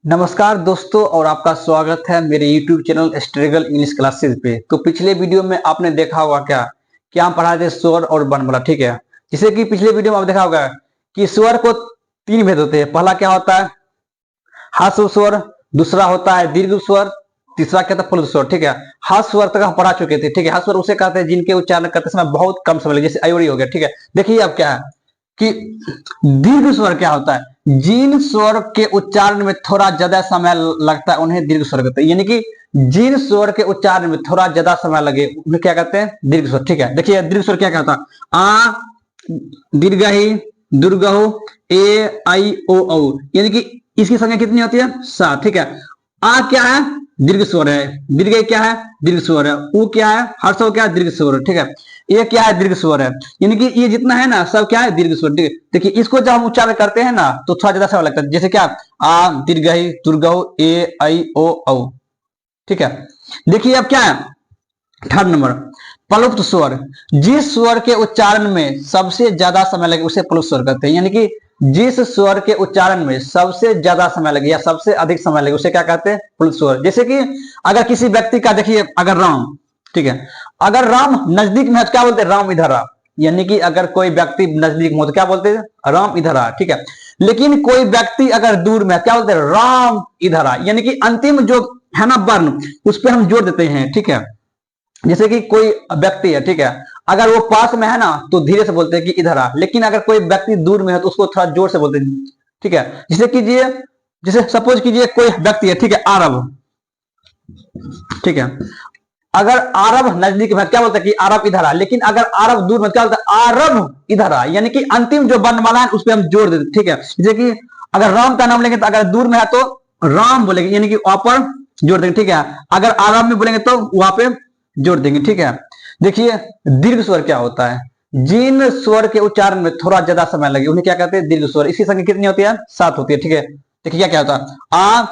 नमस्कार दोस्तों और आपका स्वागत है मेरे YouTube channel struggle English classes पे। तो पिछले वीडियो में आपने देखा होगा क्या हम पढ़ा थे स्वर और वर्णमाला। ठीक है, जैसे कि पिछले वीडियो में आप देखा होगा कि स्वर को तीन भेद होते हैं। पहला क्या होता है ह्रस्व स्वर, दूसरा होता है दीर्घ स्वर, तीसरा क्या था प्लुत स्वर। ठीक है, ह्रस्व स्वर तक हम पढ़ा चुके थे। ठीक है, ह्रस्व स्वर उसे कहते हैं जिनके उच्चारण करते समय बहुत कम समय लगे, जैसे अयोरी हो गया। ठीक है, देखिए अब क्या है कि दीर्घ स्वर क्या होता है, जिन स्वर के उच्चारण में थोड़ा ज्यादा समय लगता है उन्हें दीर्घ स्वर कहते हैं। यानी कि जिन स्वर के उच्चारण में थोड़ा ज्यादा समय लगे उन्हें क्या कहते हैं, दीर्घ स्वर। ठीक है, देखिए दीर्घ स्वर क्या कहता है, आ दीर्घ ही दुर्गहु ए आई ओ औ, यानी कि इसकी संख्या कितनी होती है, 7। ठीक है, आ क्या है, दीर्घ स्वर है, दीर्घ क्या है, दीर्घ स्वर है, उ क्या है, हर्षव क्या है, दीर्घ स्वर है। ठीक है, ये क्या है, दीर्घ स्वर है, यानी कि ये जितना है ना सब क्या है, दीर्घ स्वर। देखिए इसको जब हम उच्चारण करते हैं ना तो थोड़ा ज्यादा समय लगता है, जैसे क्या आ दीर्घ ही दुर्गहु ए आई ओ औ। ठीक है, देखिए अब क्या है थर्ड नंबर प्लुत स्वर, जिस स्वर के उच्चारण में सबसे ज्यादा समय लगे उसे प्लुत स्वर कहते हैं। यानी कि जिस स्वर के उच्चारण में सबसे ज्यादा समय लगे या सबसे अधिक समय लगे उसे क्या कहते हैं, प्लुत स्वर। जैसे कि अगर किसी व्यक्ति का देखिए, अगर राम, ठीक है, अगर राम नजदीक में है तो क्या बोलते हैं, राम इधर आ। यानी कि अगर कोई व्यक्ति नजदीक में हो तो क्या बोलते हैं, राम इधर आ। ठीक है, लेकिन कोई व्यक्ति अगर दूर में है क्या बोलते हैं, राम इधर आ। यानी कि अंतिम जो है ना वर्ण उस पर हम जोड़ देते हैं। ठीक है, जैसे कि कोई व्यक्ति है, ठीक है, अगर वो पास में है ना तो धीरे से बोलते हैं कि इधर आ, लेकिन अगर कोई व्यक्ति दूर में है तो उसको थोड़ा जोर से बोलते हैं। ठीक है, जैसे कीजिए, जैसे सपोज कीजिए कोई व्यक्ति है, ठीक है, आरब। ठीक है, अगर आरब नजदीक में क्या बोलते हैं कि आरब इधर आ, लेकिन अगर आरब दूर में क्या बोलते हैं, आरब इधर आ। यानी कि अंतिम जो वर्णमाला है उस पर हम जोड़ देते। ठीक है, जैसे कि अगर राम का नाम लेंगे तो अगर दूर में है तो राम बोलेंगे, यानी कि वहां पर जोड़ देंगे। ठीक है, अगर आरब में बोलेंगे तो वहां पे जोड़ देंगे। ठीक है, देखिए दीर्घ स्वर क्या होता है, जिन स्वर के उच्चारण में थोड़ा ज्यादा समय लगे उन्हें क्या कहते हैं, दीर्घ स्वर। इसकी संख्या कितनी होती है, 7 होती है। ठीक है, देखिए क्या क्या होता है, आ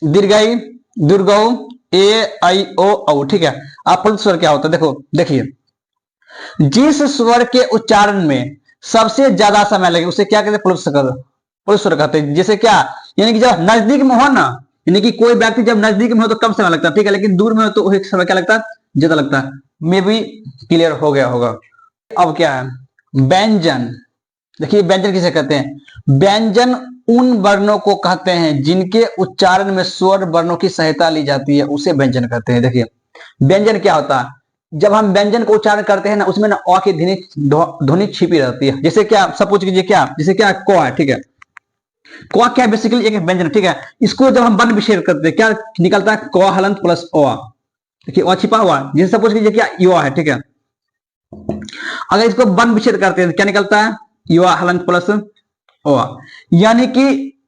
दीर्घई दुर्गौ ए आई ओ औ। ठीक है, आप प्लुत स्वर क्या होता है, देखो देखिए जिस स्वर के उच्चारण में सबसे ज्यादा समय लगे उसे क्या कहते हैं, प्लुत स्वर कहते हैं। जैसे क्या, यानी कि जब नजदीक में हो ना, यानी कि कोई व्यक्ति जब नजदीक में हो तो कम समय लगता है, ठीक है, लेकिन दूर में हो तो समय क्या लगता है, ज्यादा लगता है। मे भी क्लियर हो गया होगा। अब क्या है व्यंजन, देखिए व्यंजन किसे कहते हैं, व्यंजन उन वर्णों को कहते हैं जिनके उच्चारण में स्वर वर्णों की सहायता ली जाती है, उसे व्यंजन कहते हैं। देखिए व्यंजन क्या होता है, जब हम व्यंजन को उच्चारण करते हैं ना उसमें ना अ की ध्वनि छिपी रहती है। जैसे क्या सपोज कीजिए, क्या जैसे क्या क है, ठीक है, क क्या बेसिकली एक व्यंजन। ठीक है, इसको जब हम वर्ण विच्छेद करते हैं क्या निकलता है, क हलंत प्लस अ। देखिए अ छिपा हुआ, जैसे सपोज कीजिए क्या युवा है, ठीक है, अगर इसको वर्ण विच्छेद करते हैं तो क्या निकलता है, युवा हलंत प्लस अ। यानी कि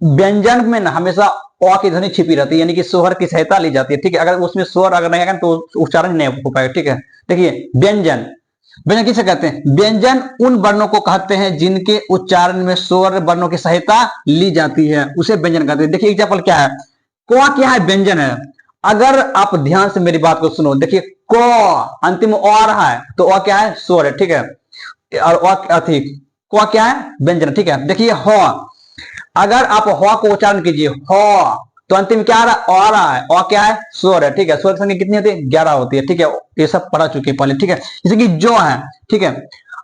व्यंजन में ना हमेशा अ की ध्वनि छिपी रहती है, यानी कि स्वर की सहायता ली जाती है। ठीक है, अगर उसमें स्वर अगर नहीं आएगा तो उच्चारण नहीं हो पाएगा। ठीक है, देखिए व्यंजन, व्यंजन किसे कहते हैं, व्यंजन उन वर्णों को कहते हैं जिनके उच्चारण में स्वर वर्णों की सहायता ली जाती है, उसे व्यंजन कहते हैं। देखिए एग्जाम्पल क्या है, क क्या है, व्यंजन है। अगर आप ध्यान से मेरी बात को सुनो, देखिए क अंतिम आ रहा है तो अ क्या है, स्वर है। ठीक है, और अ क क्या है, व्यंजन। ठीक है, देखिए ह, अगर आप ह को उच्चारण कीजिए ह तो अंतिम क्या आ रहा है, अ क्या है, स्वर है। ठीक है, स्वर की संख्या कितनी होती है, 11 होती है। ठीक है, ये सब पढ़ा चुके पहले। ठीक है, जैसे कि जो है, ठीक है,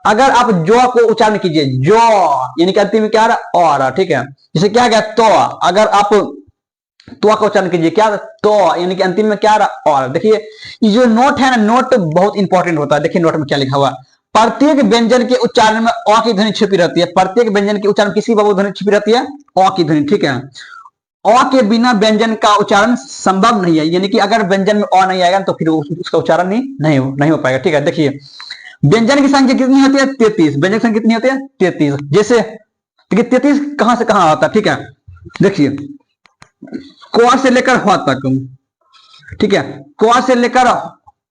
अगर आप जो को उच्चारण कीजिए जो, यानी कि अंतिम में क्या आ रहा। ठीक है, जैसे क्या गया तो, अगर आप तो का उच्चारण कीजिए क्या, तो यानी कि अंतिम में क्या रहा, और। देखिए ये जो नोट है ना, नोट बहुत इंपॉर्टेंट होता है। देखिए नोट में क्या लिखा हुआ, प्रत्येक व्यंजन के उच्चारण में अ की ध्वनि छिपी रहती है। प्रत्येक व्यंजन के उच्चारण किसी बाबू ध्वनि छिपी रहती है, अ की ध्वनि। ठीक है, अ के बिना व्यंजन का उच्चारण संभव नहीं है, यानी कि अगर व्यंजन में अ नहीं आएगा तो फिर उसका उच्चारण नहीं हो पाएगा। ठीक है, देखिए व्यंजन की संख्या कितनी होती है, 33। व्यंजन की संख्या कितनी होती है, 33। जैसे देखिए 33 कहां से कहां आता है, ठीक है, देखिए क से लेकर ह तक, ठीक है, क से लेकर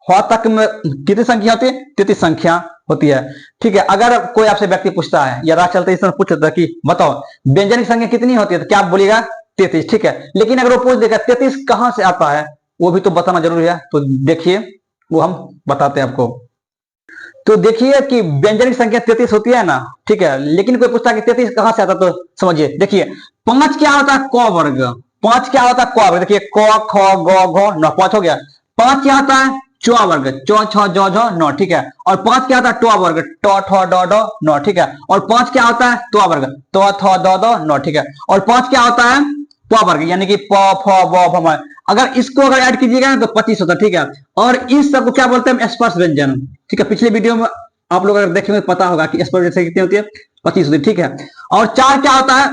ह तक में कितनी संख्या होती है, 33 संख्या होती है। ठीक है, अगर कोई आपसे व्यक्ति पूछता है या राह चलते इस तरह पूछता है कि बताओ व्यंजन की संख्या कितनी होती है, तो क्या आप बोलिएगा, 33। ठीक है, लेकिन अगर वो पूछ देगा 33 कहां से आता है, वो भी तो बताना जरूरी है। तो देखिए वो हम बताते हैं आपको। तो देखिए कि व्यंजन की संख्या 33 होती है ना, ठीक है, लेकिन कोई पूछता है कि 33 कहां से आता, तो समझिए देखिए 5 क्या होता है, क वर्ग, पांच क्या होता है क वर्ग, देखिए क ख ग घ न, पांच हो गया। पांच क्या होता है च वर्ग, च छ ज झ न, ठीक है। और पांच क्या होता है ट वर्ग, ट ठ ड ढ न, ठीक है। और पांच क्या होता है त वर्ग, त थ द द न, ठीक है। और पांच क्या होता है प वर्ग, यानी कि प फ ब भ म। अगर इसको अगर ऐड कीजिएगा ना तो 25 होता है, ठीक है। और इस सबको क्या बोलते हैं स्पर्श व्यंजन, ठीक है। पिछले वीडियो में आप लोग अगर देखेंगे तो पता होगा कि स्पर्श व्यंजन कितनी होती है, 25 होती है, ठीक है। और चार क्या होता है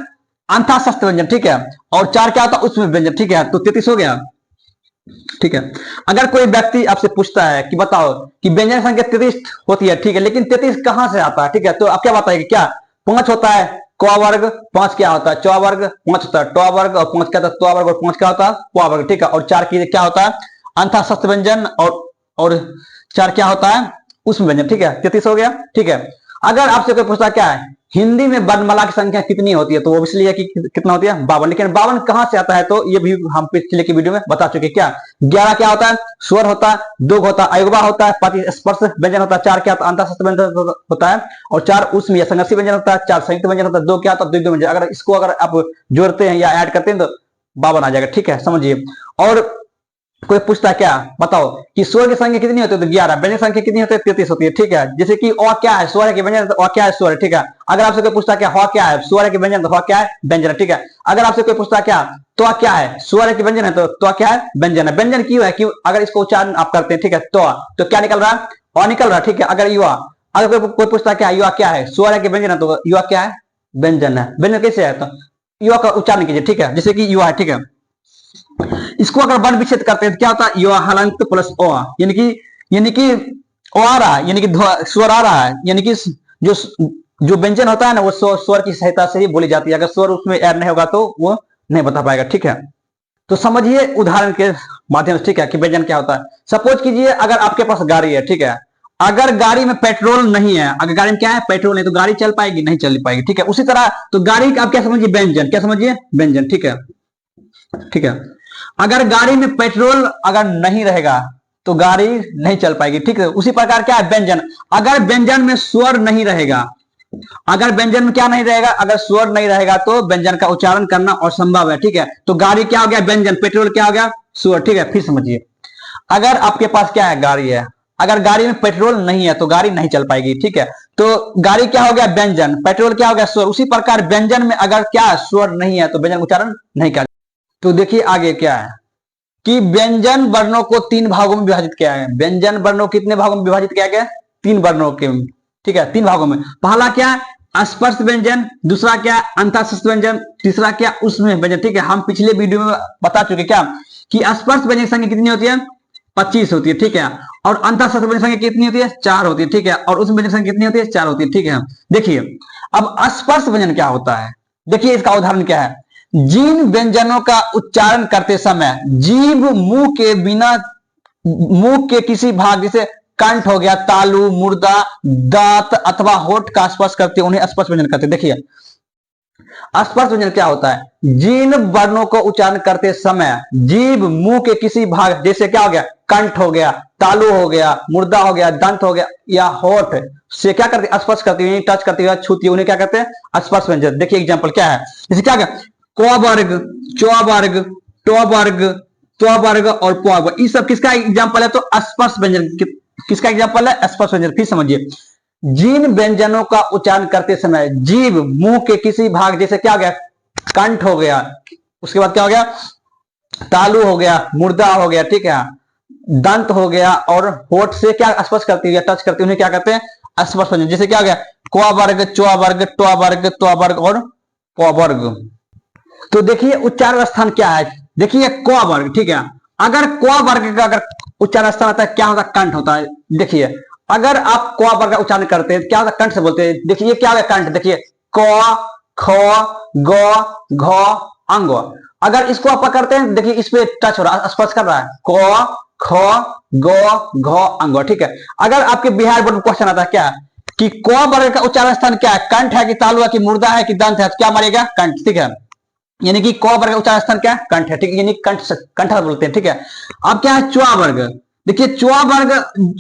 अंतःशस्त्र व्यंजन, ठीक है। और चार क्या होता है उसमें व्यंजन, ठीक है। तो 33 हो गया, ठीक है। अगर कोई व्यक्ति आपसे पूछता है कि बताओ कि व्यंजन संख्या 33 होती है, ठीक है, लेकिन 33 कहां से आता है, ठीक है, तो आप क्या बताएंगे, क्या पांच होता है क वर्ग, पांच क्या होता है च वर्ग, पांच होता है ट वर्ग, और पांच क्या होता है त वर्ग, और पांच क्या होता है प वर्ग, ठीक है। और चार की क्या होता है अंतःशस्त्र व्यंजन, और चार क्या होता है उसमें व्यंजन, ठीक है। 33 हो गया, ठीक है। अगर आपसे कोई पूछता क्या है हिंदी में वर्णमाला की संख्या कितनी होती है, तो वो इसलिए कि कितना होती है 52, लेकिन 52 कहां से आता है, तो ये भी हम पिछले की वीडियो में बता चुके। क्या 11 क्या होता है स्वर होता है, 2 होता है अयोगवा होता है, 5 स्पर्श व्यंजन होता है, 4 क्या होता है अंतःशस्त्र व्यंजन होता है, और 4 उसमें या संघर्षी व्यंजन होता है, 4 संयुक्त व्यंजन होता है, 2 क्या होता है द्वित्व व्यंजन। अगर इसको अगर आप जोड़ते हैं या ऐड करते हैं तो 52 आ जाएगा, ठीक है, समझिए। और कोई पूछता है क्या बताओ कि स्वर की संख्या कितनी होती है, तो 11, व्यंजन संख्या कितनी होती है 33 होती है, ठीक है। जैसे कि अ क्या है स्वर है कि व्यंजन, तो अ क्या है स्वर है, ठीक है। अगर आपसे कोई पूछता है क्या ह क्या है स्वर है कि व्यंजन, तो ह क्या है व्यंजन है, ठीक है। अगर आपसे कोई पूछता है क्या तो क्या है स्वर है कि व्यंजन है, तो क्या है व्यंजन है। व्यंजन क्यों है, क्यों अगर इसको उच्चारण आप करते हैं, ठीक है, तो क्या निकल रहा है अ निकल रहा है, ठीक है। अगर युवा, अगर कोई पूछता है क्या युवा क्या है स्वर है कि व्यंजन है, तो युवा क्या है व्यंजन है। व्यंजन कैसे है, तो युवा का उच्चारण कीजिए, ठीक है, जैसे कि युवा है, ठीक है। इसको अगर वर्ण विच्छेद करते हैं तो क्या होता है युवा हलंत प्लस ओ, यानी कि ओ आ रहा है, यानी कि स्वर आ रहा है, यानी कि जो जो व्यंजन होता है ना वो स्वर की सहायता से ही बोली जाती है। अगर स्वर उसमें ऐड नहीं होगा तो वो नहीं बता पाएगा, ठीक है। तो समझिए उदाहरण के माध्यम से, ठीक है, कि व्यंजन क्या होता है। सपोज कीजिए अगर आपके पास गाड़ी है, ठीक है, अगर गाड़ी में पेट्रोल नहीं है, अगर गाड़ी में क्या है पेट्रोल नहीं, तो गाड़ी चल पाएगी नहीं चल पाएगी, ठीक है। उसी तरह तो गाड़ी का आप क्या समझिए व्यंजन, क्या समझिए व्यंजन, ठीक है, ठीक है। अगर गाड़ी में पेट्रोल अगर नहीं रहेगा तो गाड़ी नहीं चल पाएगी, ठीक है। उसी प्रकार क्या है व्यंजन, अगर व्यंजन में स्वर नहीं रहेगा, अगर व्यंजन में क्या नहीं रहेगा, अगर स्वर नहीं रहेगा तो व्यंजन का उच्चारण करना असंभव है, ठीक है। तो गाड़ी क्या हो गया व्यंजन, पेट्रोल क्या हो गया स्वर, ठीक है। फिर समझिए अगर आपके पास क्या है गाड़ी है, अगर गाड़ी में पेट्रोल नहीं है तो गाड़ी नहीं चल पाएगी, ठीक है। तो गाड़ी क्या हो गया व्यंजन, पेट्रोल क्या हो गया स्वर। उसी प्रकार व्यंजन में अगर क्या स्वर नहीं है तो व्यंजन उच्चारण नहीं कर। तो देखिए आगे क्या है कि व्यंजन वर्णों को 3 भागों में विभाजित किया है। व्यंजन वर्णों कितने भागों में विभाजित किया गया 3 वर्णों के, ठीक है, 3 भागों में। पहला क्या स्पर्श व्यंजन, दूसरा क्या अंतःशस्त्र व्यंजन, तीसरा क्या उसमें व्यंजन, ठीक है। हम पिछले वीडियो में बता चुके क्या कि स्पर्श व्यंजन की संख्या कितनी होती है 25 होती है, ठीक है। और अंतःशस्त्र व्यंजन संख्या कितनी होती है 4 होती है, ठीक है। और उसमें व्यंजन संख्या कितनी होती है 4 होती है, ठीक है। देखिए अब स्पर्श व्यंजन क्या होता है, देखिए इसका उदाहरण क्या है। जिन व्यंजनों का उच्चारण करते समय जीभ मुंह के किसी भाग जैसे कंठ हो गया, तालु, मुर्दा, दांत अथवा होठ का स्पर्श करते उन्हें स्पर्श व्यंजन कहते हैं। देखिए स्पर्श व्यंजन क्या होता है, जिन वर्णों को उच्चारण करते समय जीभ मुंह के किसी भाग जैसे क्या हो गया कंठ हो गया, तालु हो गया, मुर्दा हो गया, दंत हो गया या होठ से क्या करते स्पर्श करती हुई टच करती हुई छूती उन्हें क्या कहते हैं स्पर्श व्यंजन। देखिए एग्जांपल क्या है, जैसे क्या क वर्ग, च वर्ग, ट वर्ग, त्व वर्ग और प वर्ग, ये सब किसका एग्जांपल है, तो स्पर्श व्यंजन किसका एग्जांपल है स्पर्श व्यंजन। फिर समझिए जिन व्यंजनों का उच्चारण करते समय जीभ मुंह के किसी भाग जैसे क्या हो गया कंठ हो गया, उसके बाद क्या हो गया तालु हो गया, मुर्दा हो गया, ठीक है, दंत हो गया और होठ से क्या स्पर्श करती है टच करती है उन्हें क्या कहते हैं स्पर्श व्यंजन। जैसे क्या हो गया क वर्ग, च वर्ग, ट वर्ग, त्व वर्ग और प वर्ग। तो देखिए उच्चारण स्थान क्या है, देखिए क वर्ग, ठीक है। अगर क वर्ग का अगर उच्चारण स्थान आता है क्या होता है कंठ होता है। देखिए अगर आप क वर्ग का उच्चारण करते हैं क्या होता है कंठ से बोलते हैं। देखिए क्या होगा कंठ, देखिए क ख ग घ अंग। अगर इसको आप पकड़ते हैं देखिए इस पे टच हो रहा है स्पर्श कर रहा है क ख ग घ अंग, ठीक है। अगर आपके बिहार बोर्ड में क्वेश्चन आता है क्या कि क वर्ग का उच्चारण स्थान क्या है, कंठ है कि तालु है कि मुर्दा है कि दंत है, तो क्या मारेगा कंठ, ठीक है। यानी कि क वर्ग का उच्चारण स्थान क्या है कंठ है, ठीक है, यानी कंठ बोलते हैं, ठीक है। अब क्या है च्वा वर्ग, देखिए च्वा वर्ग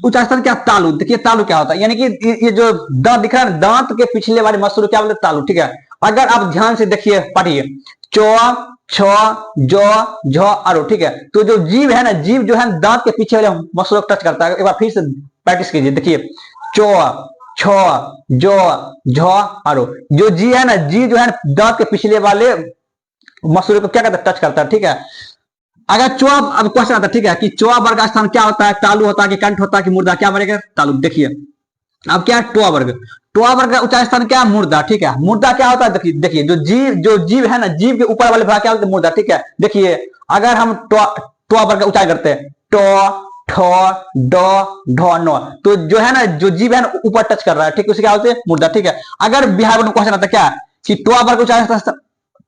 उच्चारण स्थान क्या तालु। देखिए तालु क्या होता है, यानी कि ये जो दांत दिख रहा है दांत के पिछले वाले मसूर क्या बोलते हैं तालु, ठीक है। अगर आप ध्यान से देखिए पढ़िए च्वा छ, ज, झ, अरो, ठीक है। तो जो जीव है ना, जीव जो है दांत के पीछे वाले मसलों को टच करता है। एक बार फिर से प्रैक्टिस कीजिए, देखिए च, छ, ज, झ, अरो। जो जी है ना, जी जो है दांत के पिछले वाले मसलों को क्या करता है, टच करता है, ठीक है। अगर चौआ, अब क्वेश्चन आता है, ठीक है, कि चौआ वर्ग का स्थान क्या होता है, तालु होता है कि कंठ होता है कि मुर्दा, क्या बनेगा, तालु। देखिए अब क्या है, टोआ वर्ग, टोआ वर्ग का उच्चारण स्थान क्या है, मुर्दा, ठीक है। मुर्दा क्या होता है, देखिए देखिए जो जीव है ना, जीव के ऊपर वाले भाग क्या होता है, मुर्दा, ठीक है। देखिए अगर हम टोआ वर्ग का उच्चारण करते हैं, टो, ठो, डो, ढो, नो, तो जो है ना, जो जीव है ना ऊपर टच कर रहा है, ठीक है, उसे क्या होते हैं, मुर्दा, ठीक है। अगर बिहार में क्वेश्चन आता है क्या है, कि टोआ वर्ग उच्चारण,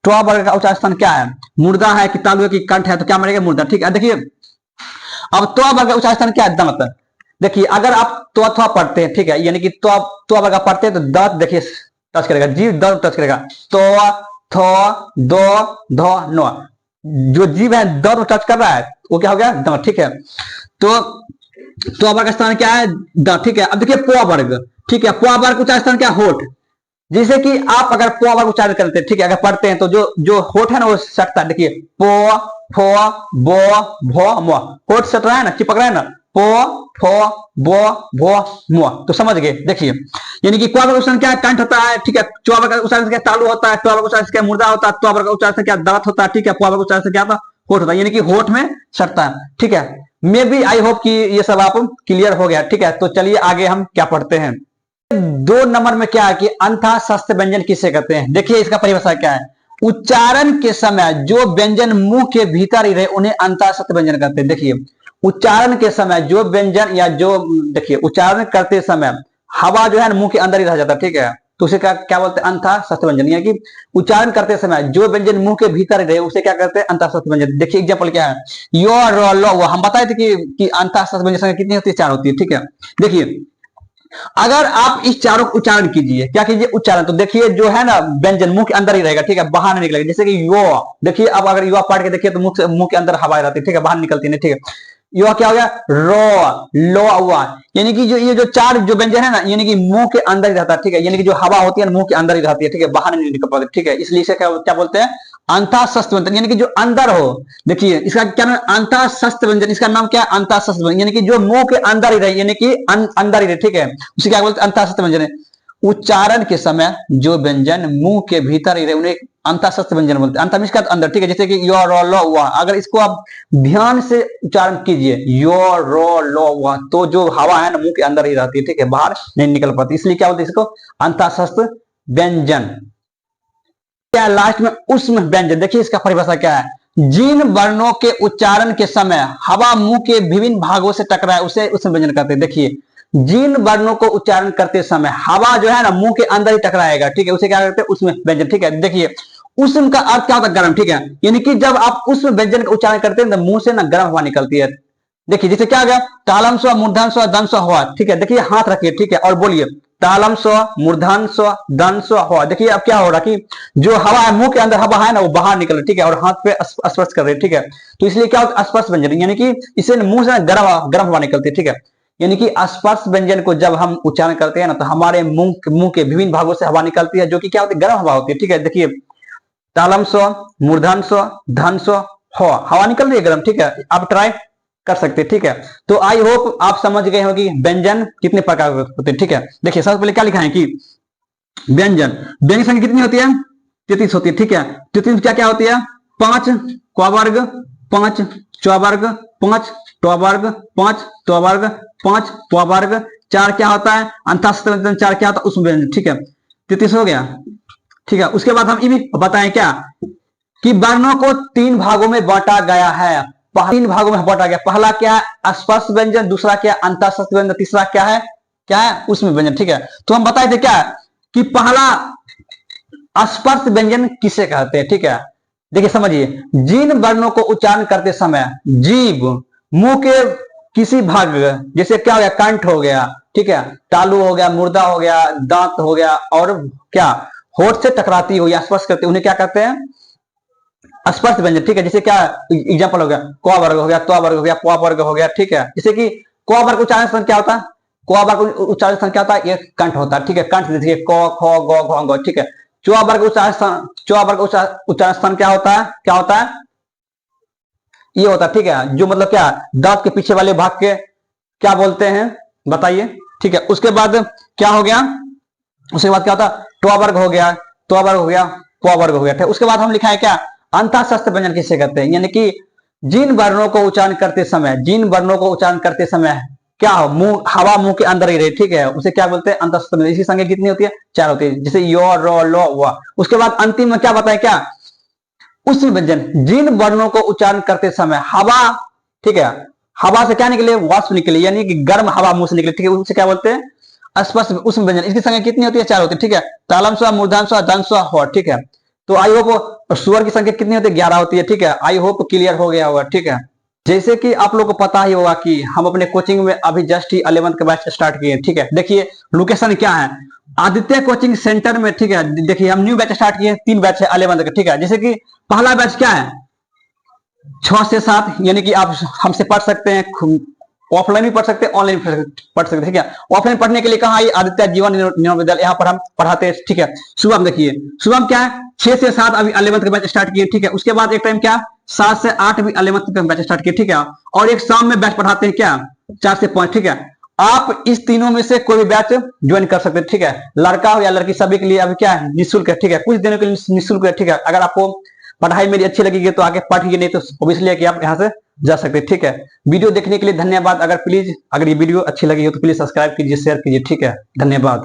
टोआ वर्ग का उच्चारण स्थान क्या है, मुर्दा है कि तालु है कि कंठ है, तो क्या बनेगा, मुर्दा, ठीक है। देखिए अब टोआ वर्ग का उच्चारण स्थान क्या है, दंत। देखिए अगर आप तो थोड़ा पढ़ते हैं, ठीक है, यानी कि तो अगर पढ़ते हैं तो दांत देखिए टच करेगा, जीव दांत टच करेगा, तो थो, दो, धो, नो, जो जीव है दांत टच कर रहा है वो क्या हो गया, दांत, ठीक है। तो वर्ग का स्थान क्या है, दांत, ठीक है। अब देखिए पोआ वर्ग, ठीक है, पोआ वर्ग उच्चारण स्थान क्या, होठ। जैसे कि आप अगर पोआ वर्ग उच्चारण करते हैं, ठीक है, अगर पढ़ते हैं तो जो जो होठ है ना वो सटता है, देखिए पो, फो, बो, भो, मो, होठ सट रहा है ना, चिपक रहा है ना, पो, फो, बो, भो, मो, तो समझ गए। देखिए यानी कि क्वा वर्ग उच्चारण क्या है, कंठ होता है, ठीक है। चौआ वर्ग उच्चारण क्या, तालु होता है। टोआ वर्ग उच्चारण क्या, मुर्दा होता है। टोआ वर्ग उच्चारण क्या, दांत होता है, ठीक है। पोआ वर्ग उच्चारण क्या होता है, होठ होता है, यानी कि होठ में सटता है, ठीक है। मे बी आई होप कि ये सब आप क्लियर हो गया, ठीक है। तो चलिए आगे हम क्या पढ़ते हैं। 2 नंबर में क्या है कि अंतः शस्त्र व्यंजन किसे कहते हैं। देखिए इसका परिभाषा क्या है, उच्चारण के समय जो व्यंजन मुंह के भीतर ही रहे उन्हें अंतः शस्त्र व्यंजन कहते हैं। देखिए उच्चारण के समय जो व्यंजन या जो, देखिए उच्चारण करते समय हवा जो है ना मुंह के अंदर ही रह जाता है, ठीक है, तो उसे क्या बोलते हैं, अंतः शस्त्र व्यंजन। यानी कि उच्चारण करते समय जो व्यंजन मुंह के भीतर ही रहे उसे क्या कहते हैं, अंतः शस्त्र व्यंजन। देखिए एग्जाम्पल क्या है, यो, रो, लो, वो हम बताए थे कि अंतः शस्त्र व्यंजन कितनी होती है, 4 होती है, ठीक है। देखिए अगर आप इस चारों को उच्चारण कीजिए, क्या कीजिए, उच्चारण, तो देखिए जो है ना व्यंजन मुंह के अंदर ही रहेगा, ठीक है, बाहर नहीं निकलेगा। जैसे कि यो, देखिए अब अगर युवा पढ़ के देखिए तो मुंह के अंदर हवा रहती है, ठीक है, बाहर निकलती नहीं, ठीक है। युवा क्या हो गया, रो, लो, हुआ, यानी कि जो ये जो 4 जो व्यंजन है ना, यानी कि मुंह के अंदर ही रहता है, ठीक है, यानी कि जो हवा होती है मुंह के अंदर ही रहती है, ठीक है, बाहर नहीं निकल पाती, ठीक है। इसलिए इसे क्या बोलते हैं, अंतःशस्त्र व्यंजन, यानी कि जो अंदर हो। देखिए इसका क्या नाम, अंतःशस्त्र व्यंजन, इसका नाम क्या है, अंतःशस्त्र व्यंजन, यानी कि जो मुंह के अंदर ही रहे, यानी कि अंदर ही रहे, ठीक है, उसे क्या बोलते हैं, अंतःशस्त्र व्यंजन। उच्चारण के समय जो व्यंजन मुंह के भीतर ही रहे उन्हें अंतःशस्त्र व्यंजन बोलते हैं। अंत अंदर, ठीक है, जैसे कि यो, रो, लो, हुआ, अगर इसको आप ध्यान से उच्चारण कीजिए, यो, रो, लो, हुआ, तो जो हवा है ना मुंह के अंदर ही रहती है, ठीक है, बाहर नहीं निकल पाती, इसलिए क्या बोलते हैं इसको, अंतःशस्त्र व्यंजन। क्या लास्ट में उष्म व्यंजन, देखिए इसका परिभाषा क्या है, जिन वर्णों के उच्चारण के समय हवा मुंह के विभिन्न भागों से टकराए उसे उष्म व्यंजन कहते हैं। देखिए जिन वर्णों को उच्चारण करते समय हवा जो है ना मुंह के अंदर ही टकराएगा, ठीक है, उसे क्या कहते हैं, उष्म व्यंजन, ठीक है। देखिए उष्म का अर्थ क्या होता है, गर्म, ठीक है, यानी कि जब आप उष्म व्यंजन का उच्चारण करते हैं तो मुंह से ना गर्म हवा निकलती है। देखिए जैसे क्या हो गया, तालम स्व, मूर्धन स्व, दन स्व, हुआ, ठीक है। देखिए हाथ रखिए, ठीक है, और बोलिए तालम स्व, मूर्धन स्व, दन स्व, हुआ। देखिए अब क्या हो रहा कि जो हवा है मुंह के अंदर हवा है ना वो बाहर निकल रही, ठीक है, और हाथ पे स्पर्श कर रही है, ठीक है। तो इसलिए क्या होता है, स्पर्श व्यंजन, यानी कि इसे मुंह से गर्म हवा निकलती है, ठीक है। यानी कि स्पर्श व्यंजन को जब हम उच्चारण करते हैं ना तो हमारे मुंह के विभिन्न भागों से हवा निकलती है, जो कि क्या होती है, गर्म हवा होती है, ठीक है। देखिए तालम स्व, मूर्धन स्व, धन स्व, हवा निकल रही है गर्म, ठीक है, आप ट्राई कर सकते हैं, ठीक है। तो आई होप आप समझ गए हो कि व्यंजन कितने प्रकार के होते हैं, ठीक है। देखिए सबसे पहले क्या लिखा है कि व्यंजन, व्यंजन संख्या कितनी होती है, 33 होती है, ठीक है। 33 क्या क्या होती है, 5 क्वा वर्ग, 5 चौआ वर्ग, 5 टोआ वर्ग, 5 टोआ वर्ग, 5 पोआ वर्ग, 4 क्या होता है, अंतःशस्त्र व्यंजन, 4 क्या होता है, उष्म व्यंजन, ठीक है। 33 हो गया, ठीक है। उसके बाद हम ये भी बताएं क्या कि वर्णों को 3 भागों में बांटा गया है, 3 भागों में बांटा गया। पहला क्या है, स्पर्श व्यंजन, दूसरा क्या है, अंतःशस्त्र व्यंजन, तीसरा क्या है, उष्म व्यंजन, ठीक है। तो हम बताए थे क्या कि पहला स्पर्श व्यंजन किसे कहते हैं, ठीक है। देखिए समझिए, जिन वर्णों को उच्चारण करते समय जीभ मुंह के किसी भाग, जैसे क्या हो गया, कंठ हो गया, ठीक है, तालु हो गया, मुर्दा हो गया, दांत हो गया, और क्या होठ से टकराती हो या स्पर्श करती, उन्हें क्या कहते हैं, स्पर्श व्यंजन, ठीक है। जैसे क्या एग्जांपल हो गया, क वर्ग हो गया, त्वा वर्ग हो गया, प वर्ग हो गया, ठीक है। जैसे कि क वर्ग उच्चारण स्थान क्या होता है, क वर्ग उच्चारण स्थान क्या होता है, ये कंठ होता है, ठीक है। कंठ देखिए क, ख, ग, घ, ङ, ठीक है। चौवा वर्ग उच्चारण स्थान क्या होता है? क्या होता है? ये होता है, ठीक है, जो मतलब क्या दांत के पीछे वाले भाग के क्या बोलते हैं बताइए, ठीक है। उसके बाद क्या हो गया? उसके बाद क्या होता है? टॉ वर्ग हो गया, टॉ वर्ग हो गया, पॉ वर्ग हो गया, ठीक। उसके बाद हम लिखा है क्या? अंतःस्थ व्यंजन किसे कहते हैं? यानी कि जिन वर्णों को उच्चारण करते समय, जिन वर्णों को उच्चारण करते समय क्या हो, मुंह हवा मुंह के अंदर ही रहे, ठीक है, उसे क्या बोलते हैं? अंतःस्थ व्यंजन। इसकी संख्या कितनी होती है? 4 होती है, जैसे यो, रो, लो, व। उसके बाद अंतिम में क्या बताए? क्या उष्ण व्यंजन, जिन वर्णों को उच्चारण करते समय हवा, ठीक है, हवा से क्या निकले? वाष्प निकले, यानी कि गर्म हवा मुंह से निकले, ठीक है, उसे क्या बोलते हैं? स्पष्ट उष्ण व्यंजन। इसकी संख्या कितनी होती है? 4 होती है, ठीक है। तालम स्वर, मूर्धन स्वर, दंत स्वर, हो, ठीक है। तो आई होप स्वर की संख्या कितनी होती है? 11 होती है, ठीक है। आई होप क्लियर हो गया होगा, ठीक है। जैसे कि आप लोग को पता ही होगा कि हम अपने कोचिंग में अभी जस्ट ही 11th का बैच स्टार्ट किए, ठीक है। देखिए लोकेशन क्या है, आदित्य कोचिंग सेंटर में, ठीक है। देखिए हम न्यू बैच स्टार्ट किए, 3 बैच है 11th का, ठीक है। जैसे कि पहला बैच क्या है? 6 से 7, यानी कि आप हमसे पढ़ सकते हैं, ऑफलाइन भी पढ़ सकते हैं, ऑनलाइन पढ़ सकते हैं, ठीक है। ऑफलाइन पढ़ने के लिए कहाँ आइए? आदित्य जीवन विद्यालय, यहाँ पर हम पढ़ाते हैं, ठीक है। सुबह में देखिए, सुबह में क्या है? 6 से 7 अभी 11th का बैच स्टार्ट किए, ठीक है। उसके बाद एक टाइम क्या? 7 से 8 भी 11th का बैच स्टार्ट किए, ठीक है। और एक शाम में बैच पढ़ाते हैं क्या? 4 से 5, ठीक है। आप इस तीनों में से कोई भी बैच ज्वाइन कर सकते हैं, ठीक है। लड़का हो या लड़की, सभी के लिए अभी क्या है? निःशुल्क है, ठीक है। कुछ दिनों के लिए निःशुल्क है, ठीक है। अगर आपको पढ़ाई मेरी अच्छी लगेगी तो आगे पढ़िए, नहीं तो ऑब्वियसली कि आप यहाँ से जा सकते हैं, ठीक है। वीडियो देखने के लिए धन्यवाद। अगर ये वीडियो अच्छी लगी हो तो प्लीज सब्सक्राइब कीजिए, शेयर कीजिए, ठीक है। धन्यवाद।